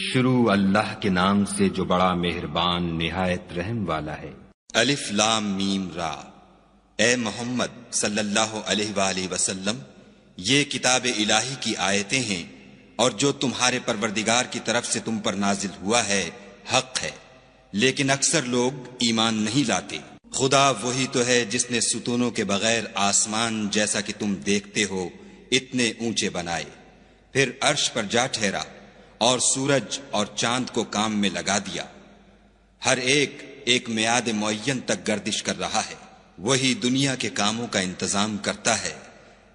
شروع اللہ کے نام سے جو بڑا مہربان نہایت رحم والا ہے۔ الف لام میم را۔ اے محمد صلی اللہ علیہ وآلہ وسلم، یہ کتاب الہی کی آیتیں ہیں اور جو تمہارے پروردگار کی طرف سے تم پر نازل ہوا ہے حق ہے، لیکن اکثر لوگ ایمان نہیں لاتے۔ خدا وہی تو ہے جس نے ستونوں کے بغیر آسمان جیسا کہ تم دیکھتے ہو اتنے اونچے بنائے، پھر عرش پر جا ٹھہرا اور سورج اور چاند کو کام میں لگا دیا، ہر ایک ایک میعاد معین تک گردش کر رہا ہے۔ وہی دنیا کے کاموں کا انتظام کرتا ہے،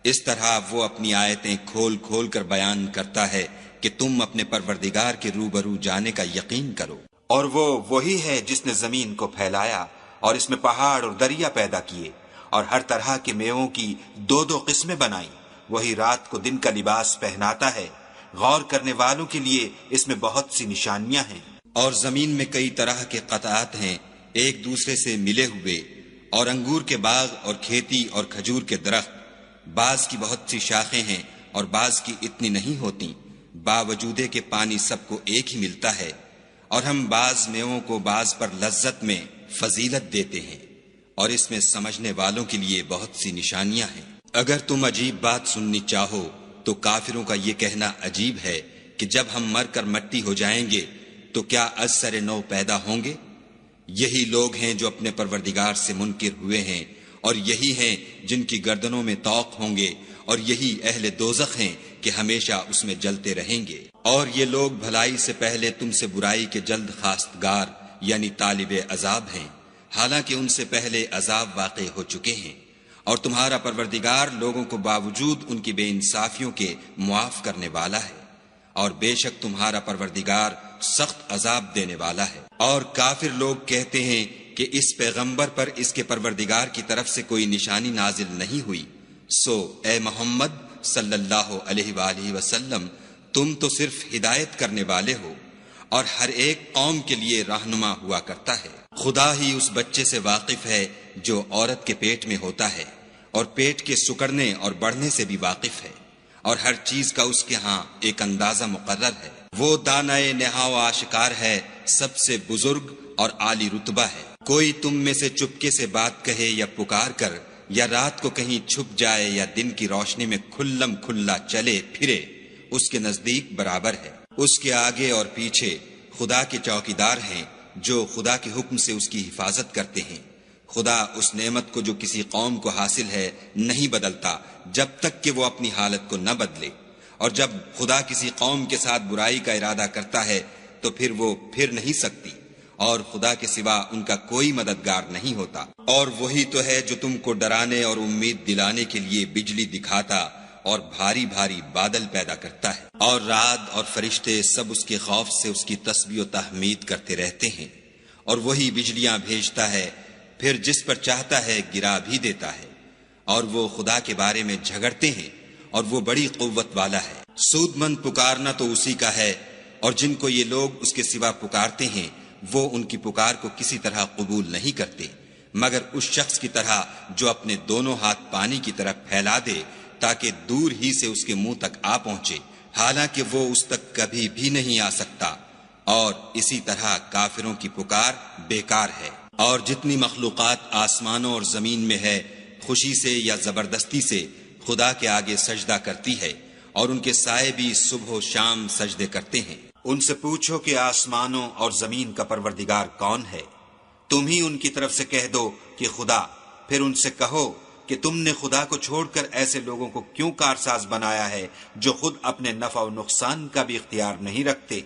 اس طرح وہ اپنی آیتیں کھول کھول کر بیان کرتا ہے کہ تم اپنے پروردگار کے روبرو جانے کا یقین کرو۔ اور وہ وہی ہے جس نے زمین کو پھیلایا اور اس میں پہاڑ اور دریا پیدا کیے اور ہر طرح کے میووں کی دو دو قسمیں بنائیں۔ وہی رات کو دن کا لباس پہناتا ہے، غور کرنے والوں کے لیے اس میں بہت سی نشانیاں ہیں۔ اور زمین میں کئی طرح کے قطعات ہیں ایک دوسرے سے ملے ہوئے، اور انگور کے باغ اور کھیتی اور کھجور کے درخت، بعض کی بہت سی شاخیں ہیں اور بعض کی اتنی نہیں ہوتی، باوجود کہ پانی سب کو ایک ہی ملتا ہے، اور ہم بعض میووں کو بعض پر لذت میں فضیلت دیتے ہیں، اور اس میں سمجھنے والوں کے لیے بہت سی نشانیاں ہیں۔ اگر تم عجیب بات سننی چاہو تو کافروں کا یہ کہنا عجیب ہے کہ جب ہم مر کر مٹی ہو جائیں گے تو کیا از سر نو پیدا ہوں گے؟ یہی لوگ ہیں جو اپنے پروردگار سے منکر ہوئے ہیں، اور یہی ہیں جن کی گردنوں میں طوق ہوں گے، اور یہی اہل دوزخ ہیں کہ ہمیشہ اس میں جلتے رہیں گے۔ اور یہ لوگ بھلائی سے پہلے تم سے برائی کے جلد خواستگار یعنی طالب عذاب ہیں، حالانکہ ان سے پہلے عذاب واقع ہو چکے ہیں، اور تمہارا پروردگار لوگوں کو باوجود ان کی بے انصافیوں کے معاف کرنے والا ہے، اور بے شک تمہارا پروردگار سخت عذاب دینے والا ہے۔ اور کافر لوگ کہتے ہیں کہ اس پیغمبر پر اس کے پروردگار کی طرف سے کوئی نشانی نازل نہیں ہوئی، سو اے محمد صلی اللہ علیہ وآلہ وسلم، تم تو صرف ہدایت کرنے والے ہو، اور ہر ایک قوم کے لیے رہنما ہوا کرتا ہے۔ خدا ہی اس بچے سے واقف ہے جو عورت کے پیٹ میں ہوتا ہے، اور پیٹ کے سکڑنے اور بڑھنے سے بھی واقف ہے، اور ہر چیز کا اس کے ہاں ایک اندازہ مقرر ہے۔ وہ دانائے نہا و آشکار ہے، سب سے بزرگ اور عالی رتبہ ہے۔ کوئی تم میں سے چپکے سے بات کہے یا پکار کر، یا رات کو کہیں چھپ جائے یا دن کی روشنی میں کھلم کھلا چلے پھرے، اس کے نزدیک برابر ہے۔ اس کے آگے اور پیچھے خدا کے چوکیدار ہیں جو خدا کے حکم سے اس کی حفاظت کرتے ہیں۔ خدا اس نعمت کو جو کسی قوم کو حاصل ہے نہیں بدلتا جب تک کہ وہ اپنی حالت کو نہ بدلے، اور جب خدا کسی قوم کے ساتھ برائی کا ارادہ کرتا ہے تو پھر وہ پھر نہیں سکتی، اور خدا کے سوا ان کا کوئی مددگار نہیں ہوتا۔ اور وہی تو ہے جو تم کو ڈرانے اور امید دلانے کے لیے بجلی دکھاتا اور بھاری بھاری بادل پیدا کرتا ہے، اور رعد اور فرشتے سب اس کے خوف سے اس کی تسبیح و تحمید کرتے رہتے ہیں۔ اور وہی بجلیاں بھیجتا ہے، پھر جس پر چاہتا ہے گرا بھی دیتا ہے، اور وہ خدا کے بارے میں جھگڑتے ہیں، اور وہ بڑی قوت والا ہے۔ سود مند پکارنا تو اسی کا ہے، اور جن کو یہ لوگ اس کے سوا پکارتے ہیں وہ ان کی پکار کو کسی طرح قبول نہیں کرتے، مگر اس شخص کی طرح جو اپنے دونوں ہاتھ پانی کی طرف پھیلا دے تاکہ دور ہی سے اس کے منہ تک آ پہنچے، حالانکہ وہ اس تک کبھی بھی نہیں آ سکتا۔ اور اسی طرح کافروں کی پکار بیکار ہے۔ اور جتنی مخلوقات آسمانوں اور زمین میں ہے، خوشی سے یا زبردستی سے خدا کے آگے سجدہ کرتی ہے، اور ان کے سائے بھی صبح و شام سجدے کرتے ہیں۔ ان سے پوچھو کہ آسمانوں اور زمین کا پروردگار کون ہے؟ تم ہی ان کی طرف سے کہہ دو کہ خدا۔ پھر ان سے کہو کہ تم نے خدا کو چھوڑ کر ایسے لوگوں کو کیوں کارساز بنایا ہے جو خود اپنے نفع و نقصان کا بھی اختیار نہیں رکھتے؟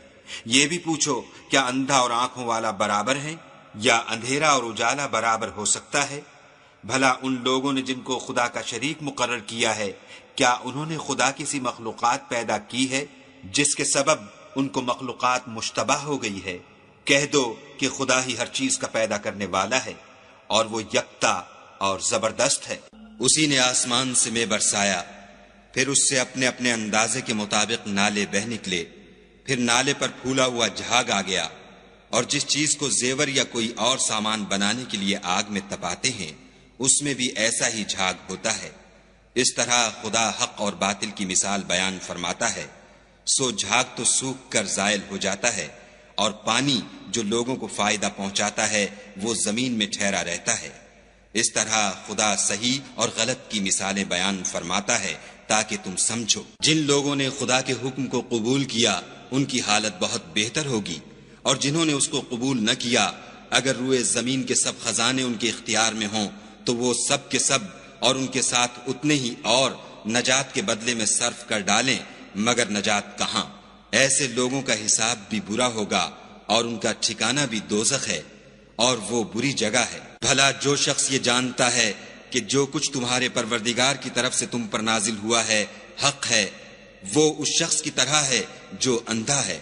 یہ بھی پوچھو کیا اندھا اور آنکھوں والا برابر ہے، یا اندھیرا اور اجالا برابر ہو سکتا ہے؟ بھلا ان لوگوں نے جن کو خدا کا شریک مقرر کیا ہے، کیا انہوں نے خدا کی سی مخلوقات پیدا کی ہے جس کے سبب ان کو مخلوقات مشتبہ ہو گئی ہے؟ کہہ دو کہ خدا ہی ہر چیز کا پیدا کرنے والا ہے، اور وہ یکتا اور زبردست ہے۔ اسی نے آسمان سے میں برسایا، پھر اس سے اپنے اپنے اندازے کے مطابق نالے بہ نکلے، پھر نالے پر پھولا ہوا جھاگ آ گیا، اور جس چیز کو زیور یا کوئی اور سامان بنانے کے لیے آگ میں تپاتے ہیں اس میں بھی ایسا ہی جھاگ ہوتا ہے۔ اس طرح خدا حق اور باطل کی مثال بیان فرماتا ہے۔ سو جھاگ تو سوکھ کر زائل ہو جاتا ہے، اور پانی جو لوگوں کو فائدہ پہنچاتا ہے وہ زمین میں ٹھہرا رہتا ہے۔ اس طرح خدا صحیح اور غلط کی مثالیں بیان فرماتا ہے تاکہ تم سمجھو۔ جن لوگوں نے خدا کے حکم کو قبول کیا ان کی حالت بہت بہتر ہوگی، اور جنہوں نے اس کو قبول نہ کیا اگر روئے زمین کے سب خزانے ان کے اختیار میں ہوں تو وہ سب کے سب اور ان کے ساتھ اتنے ہی اور نجات کے بدلے میں صرف کر ڈالیں، مگر نجات کہاں؟ ایسے لوگوں کا حساب بھی برا ہوگا اور ان کا ٹھکانہ بھی دوزخ ہے، اور وہ بری جگہ ہے۔ بھلا جو شخص یہ جانتا ہے کہ جو کچھ تمہارے پروردگار کی طرف سے تم پر نازل ہوا ہے حق ہے، وہ اس شخص کی طرح ہے جو اندھا ہے،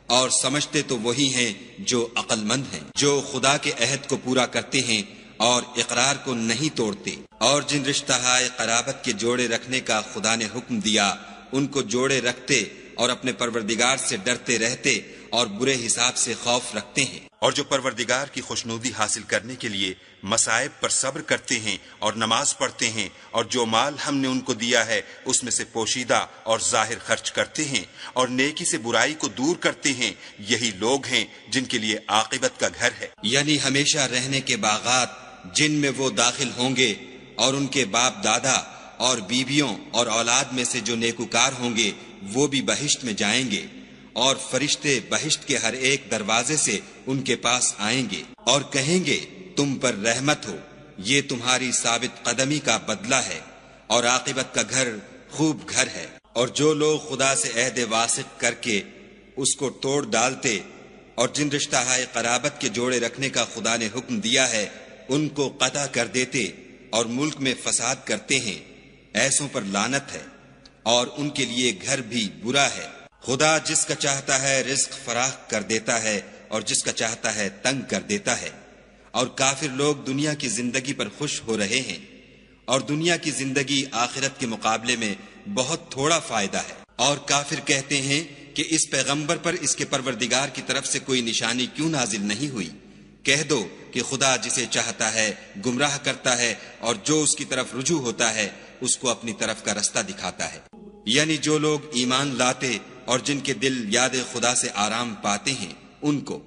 اور سمجھتے تو وہی ہیں جو عقل مند ہیں، جو خدا کے عہد کو پورا کرتے ہیں اور اقرار کو نہیں توڑتے، اور جن رشتہ قرابت کے جوڑے رکھنے کا خدا نے حکم دیا ان کو جوڑے رکھتے اور اپنے پروردگار سے ڈرتے رہتے اور برے حساب سے خوف رکھتے ہیں، اور جو پروردگار کی خوشنودی حاصل کرنے کے لیے مصائب پر صبر کرتے ہیں اور نماز پڑھتے ہیں، اور جو مال ہم نے ان کو دیا ہے اس میں سے پوشیدہ اور ظاہر خرچ کرتے ہیں، اور نیکی سے برائی کو دور کرتے ہیں، یہی لوگ ہیں جن کے لیے عاقبت کا گھر ہے۔ یعنی ہمیشہ رہنے کے باغات جن میں وہ داخل ہوں گے، اور ان کے باپ دادا اور بیویوں اور اولاد میں سے جو نیکوکار ہوں گے وہ بھی بہشت میں جائیں گے، اور فرشتے بہشت کے ہر ایک دروازے سے ان کے پاس آئیں گے اور کہیں گے تم پر رحمت ہو، یہ تمہاری ثابت قدمی کا بدلہ ہے، اور عاقبت کا گھر خوب گھر ہے۔ اور جو لوگ خدا سے عہد واثق کر کے اس کو توڑ ڈالتے اور جن رشتہ قرابت کے جوڑے رکھنے کا خدا نے حکم دیا ہے ان کو قطع کر دیتے اور ملک میں فساد کرتے ہیں، ایسوں پر لعنت ہے، اور ان کے لیے گھر بھی برا ہے۔ خدا جس کا چاہتا ہے رزق فراخ کر دیتا ہے اور جس کا چاہتا ہے تنگ کر دیتا ہے، اور کافر لوگ دنیا کی زندگی پر خوش ہو رہے ہیں، اور دنیا کی زندگی آخرت کے مقابلے میں بہت تھوڑا فائدہ ہے۔ اور کافر کہتے ہیں کہ اس پیغمبر پر اس کے پروردگار کی طرف سے کوئی نشانی کیوں نازل نہیں ہوئی؟ کہہ دو کہ خدا جسے چاہتا ہے گمراہ کرتا ہے، اور جو اس کی طرف رجوع ہوتا ہے اس کو اپنی طرف کا رستہ دکھاتا ہے۔ یعنی جو لوگ ایمان لاتے اور جن کے دل یاد خدا سے آرام پاتے ہیں ان کو،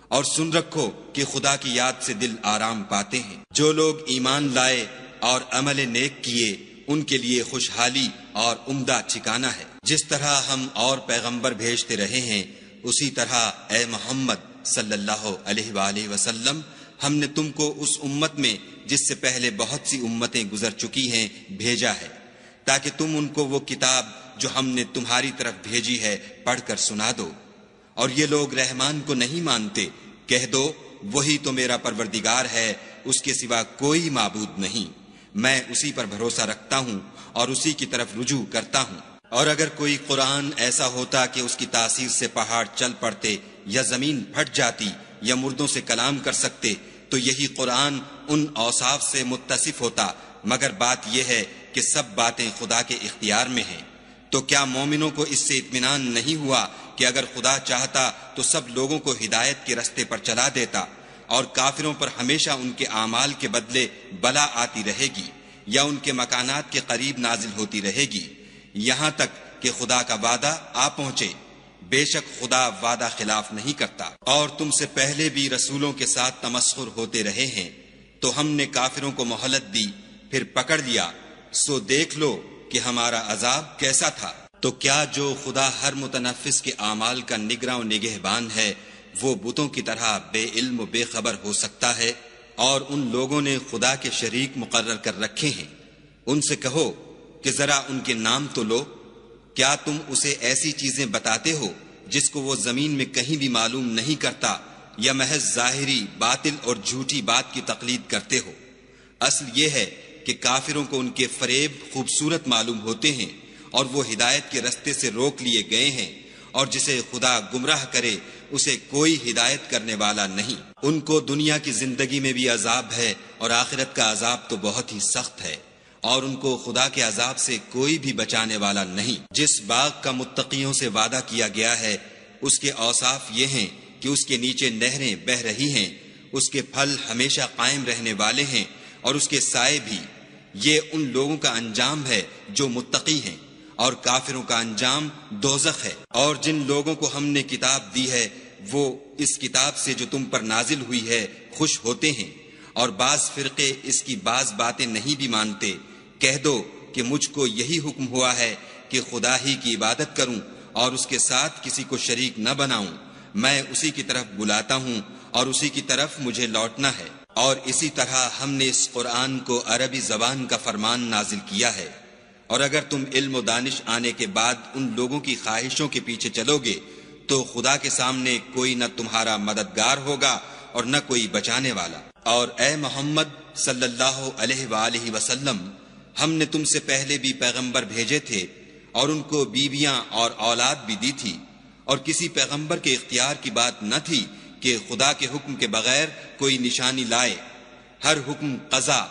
اور سن رکھو کہ خدا کی یاد سے دل آرام پاتے ہیں۔ جو لوگ ایمان لائے اور عمل نیک کیے ان کے لیے خوشحالی اور عمدہ ٹھکانہ ہے۔ جس طرح ہم اور پیغمبر بھیجتے رہے ہیں اسی طرح اے محمد صلی اللہ علیہ وآلہ وسلم ہم نے تم کو اس امت میں جس سے پہلے بہت سی امتیں گزر چکی ہیں بھیجا ہے، تاکہ تم ان کو وہ کتاب جو ہم نے تمہاری طرف بھیجی ہے پڑھ کر سنا دو۔ اور یہ لوگ رحمان کو نہیں مانتے، کہہ دو وہی تو میرا پروردگار ہے، اس کے سوا کوئی معبود نہیں، میں اسی پر بھروسہ رکھتا ہوں اور اسی کی طرف رجوع کرتا ہوں۔ اور اگر کوئی قرآن ایسا ہوتا کہ اس کی تاثیر سے پہاڑ چل پڑتے یا زمین پھٹ جاتی یا مردوں سے کلام کر سکتے تو یہی قرآن ان اوصاف سے متصف ہوتا، مگر بات یہ ہے کہ سب باتیں خدا کے اختیار میں ہیں۔ تو کیا مومنوں کو اس سے اطمینان نہیں ہوا کہ اگر خدا چاہتا تو سب لوگوں کو ہدایت کے رستے پر چلا دیتا، اور کافروں پر ہمیشہ ان کے اعمال کے بدلے بلا آتی رہے گی یا ان کے مکانات کے قریب نازل ہوتی رہے گی، یہاں تک کہ خدا کا وعدہ آ پہنچے۔ بے شک خدا وعدہ خلاف نہیں کرتا۔ اور تم سے پہلے بھی رسولوں کے ساتھ تمسخر ہوتے رہے ہیں، تو ہم نے کافروں کو مہلت دی پھر پکڑ لیا، سو دیکھ لو کہ ہمارا عذاب کیسا تھا۔ تو کیا جو خدا ہر متنفس کے اعمال کا نگراں و نگہبان ہے وہ بتوں کی طرح بے علم و بے خبر ہو سکتا ہے؟ اور ان لوگوں نے خدا کے شریک مقرر کر رکھے ہیں، ان سے کہو کہ ذرا ان کے نام تو لو۔ کیا تم اسے ایسی چیزیں بتاتے ہو جس کو وہ زمین میں کہیں بھی معلوم نہیں کرتا، یا محض ظاہری باطل اور جھوٹی بات کی تقلید کرتے ہو؟ اصل یہ ہے کہ کافروں کو ان کے فریب خوبصورت معلوم ہوتے ہیں، اور وہ ہدایت کے رستے سے روک لیے گئے ہیں، اور جسے خدا گمراہ کرے اسے کوئی ہدایت کرنے والا نہیں۔ ان کو دنیا کی زندگی میں بھی عذاب ہے اور آخرت کا عذاب تو بہت ہی سخت ہے، اور ان کو خدا کے عذاب سے کوئی بھی بچانے والا نہیں۔ جس باغ کا متقیوں سے وعدہ کیا گیا ہے اس کے اوصاف یہ ہیں کہ اس کے نیچے نہریں بہہ رہی ہیں، اس کے پھل ہمیشہ قائم رہنے والے ہیں اور اس کے سائے بھی۔ یہ ان لوگوں کا انجام ہے جو متقی ہیں، اور کافروں کا انجام دوزخ ہے۔ اور جن لوگوں کو ہم نے کتاب دی ہے وہ اس کتاب سے جو تم پر نازل ہوئی ہے خوش ہوتے ہیں، اور بعض فرقے اس کی بعض باتیں نہیں بھی مانتے۔ کہہ دو کہ مجھ کو یہی حکم ہوا ہے کہ خدا ہی کی عبادت کروں اور اس کے ساتھ کسی کو شریک نہ بناؤں۔ میں اسی کی طرف بلاتا ہوں اور اسی کی طرف مجھے لوٹنا ہے۔ اور اسی طرح ہم نے اس قرآن کو عربی زبان کا فرمان نازل کیا ہے، اور اگر تم علم و دانش آنے کے بعد ان لوگوں کی خواہشوں کے پیچھے چلو گے تو خدا کے سامنے کوئی نہ تمہارا مددگار ہوگا اور نہ کوئی بچانے والا۔ اور اے محمد صلی اللہ علیہ وآلہ وسلم، ہم نے تم سے پہلے بھی پیغمبر بھیجے تھے اور ان کو بیویاں اور اولاد بھی دی تھی، اور کسی پیغمبر کے اختیار کی بات نہ تھی کہ خدا کے حکم کے بغیر کوئی نشانی لائے۔ ہر حکم قضا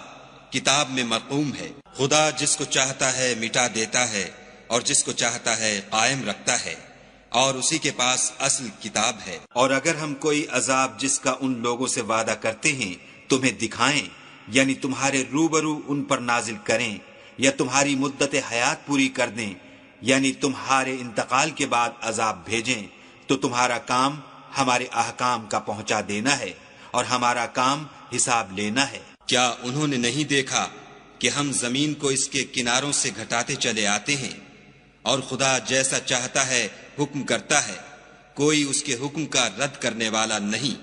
کتاب میں مرقوم ہے۔ خدا جس کو چاہتا ہے مٹا دیتا ہے اور جس کو چاہتا ہے قائم رکھتا ہے، اور اسی کے پاس اصل کتاب ہے۔ اور اگر ہم کوئی عذاب جس کا ان لوگوں سے وعدہ کرتے ہیں تمہیں دکھائیں، یعنی تمہارے روبرو ان پر نازل کریں، یا تمہاری مدت حیات پوری کر دیں، یعنی تمہارے انتقال کے بعد عذاب بھیجیں، تو تمہارا کام ہمارے احکام کا پہنچا دینا ہے اور ہمارا کام حساب لینا ہے۔ کیا انہوں نے نہیں دیکھا کہ ہم زمین کو اس کے کناروں سے گھٹاتے چلے آتے ہیں، اور خدا جیسا چاہتا ہے حکم کرتا ہے، کوئی اس کے حکم کا رد کرنے والا نہیں،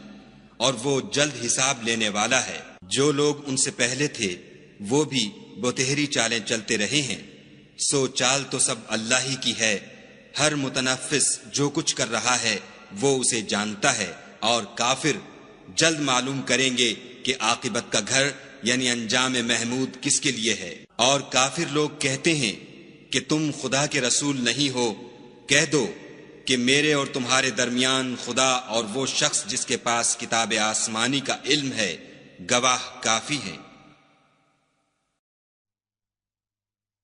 اور وہ جلد حساب لینے والا ہے۔ جو لوگ ان سے پہلے تھے وہ بھی بتہری چالیں چلتے رہے ہیں، سو چال تو سب اللہ ہی کی ہے۔ ہر متنفس جو کچھ کر رہا ہے وہ اسے جانتا ہے، اور کافر جلد معلوم کریں گے کہ عاقبت کا گھر یعنی انجام محمود کس کے لیے ہے۔ اور کافر لوگ کہتے ہیں کہ تم خدا کے رسول نہیں ہو۔ کہہ دو کہ میرے اور تمہارے درمیان خدا اور وہ شخص جس کے پاس کتاب آسمانی کا علم ہے گواہ کافی ہیں۔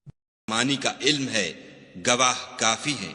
آسمانی کا علم ہے گواہ کافی ہیں۔